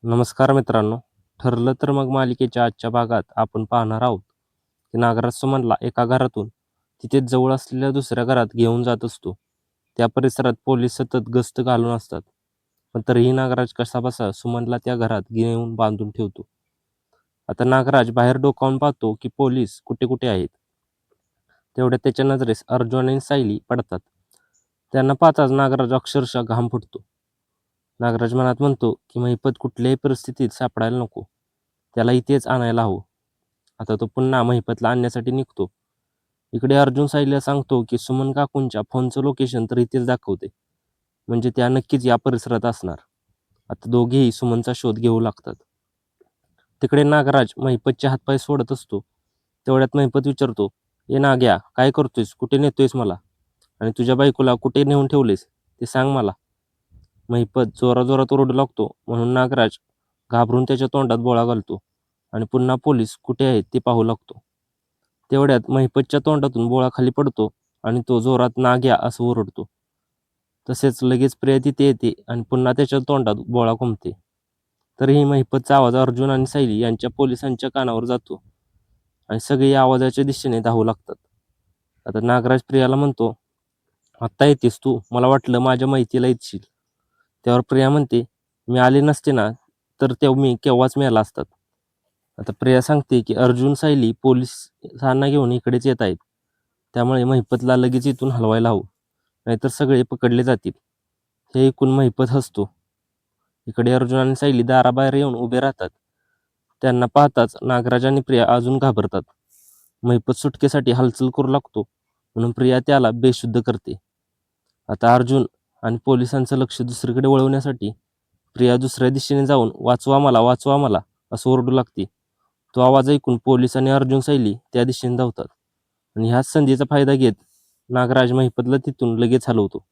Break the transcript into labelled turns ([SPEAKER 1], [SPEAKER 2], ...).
[SPEAKER 1] नमस्कार मित्रांनो. ठरलं तर मग मालिकेच्या आजच्या भागात आपण पाहणार आहोत की नागराज सुमनला एका घरातून तिथेच जवळ असलेल्या दुसऱ्या घरात घेऊन जात असतो. त्या परिसरात पोलीस सतत गस्त घालून असतात, पण तरीही नागराज कसाबसा सुमनला त्या घरात घेऊन बांधून ठेवतो. आता नागराज बाहेर डोकावून पाहतो की पोलीस कुठे कुठे आहेत. तेवढ्यात त्याच्या नजरेस अर्जुन आणि सायली पडतात. त्यांना पाहताच नागराज अक्षरशः घाम फुटतो. नागराज मनात म्हणतो की महिपत कुठल्याही परिस्थितीत सापडायला नको, त्याला इथेच आणायला हवं. आता तो पुन्हा महिपतला आणण्यासाठी निघतो. इकडे अर्जुन सायलीला सांगतो की सुमन काकूंच्या फोनचं लोकेशन तर इथेच दाखवते, म्हणजे त्या नक्कीच या परिसरात असणार. आता दोघेही सुमनचा शोध घेऊ लागतात. तिकडे नागराज महिपतचे हातपाय सोडत असतो. तेवढ्यात महिपत विचारतो, ये नाग्या, काय करतोयस, कुठे नेतोयस मला, आणि तुझ्या बायकोला कुठे नेऊन ठेवलेस ते सांग मला. महिपत जोराजोरात ओरडू लागतो, म्हणून नागराज घाबरून त्याच्या तोंडात बोळा घालतो आणि पुन्हा पोलीस कुठे आहेत ते पाहू लागतो. तेवढ्यात महिपतच्या तोंडातून बोळा खाली पडतो आणि तो जोरात नाग्या असं ओरडतो. तसेच लगेच प्रिया तिथे येते आणि पुन्हा त्याच्या तोंडात बोळा घुमते. तरीही महिपतचा आवाज अर्जुन आणि सायली यांच्या पोलिसांच्या कानावर जातो आणि सगळे या आवाजाच्या दिशेने धावू लागतात. आता नागराज प्रियाला म्हणतो, आत्ता येतेस तू, मला वाटलं माझ्या माहितीला येशील. त्यावर प्रिया म्हणते, मी आले नसते ना तर तेव्हा मी केव्हाच मेला असतात. आता प्रिया सांगते की अर्जुन सायली पोलिसांना घेऊन इकडेच येत आहेत, त्यामुळे महिपतला लगेच इथून हलवायला हवं, नाहीतर सगळे पकडले जातील. हे ऐकून महिपत हसतो. इकडे अर्जुन आणि सायली दाराबाहेर येऊन उभे राहतात. त्यांना पाहताच नागराज आणि प्रिया अजून घाबरतात. महिपत सुटकेसाठी हालचाल करू लागतो, म्हणून प्रिया त्याला बेशुद्ध करते. आता अर्जुन आणि पोलिसांचं लक्ष दुसरीकडे वळवण्यासाठी प्रिया दुसऱ्या दिशेने जाऊन वाचवा मला, वाचवा मला असं ओरडू लागते. तो आवाज ऐकून पोलीस आणि अर्जुन सायली त्या दिशेने धावतात आणि ह्याच संधीचा फायदा घेत नागराज महिपतला तिथून लगेच हलवतो.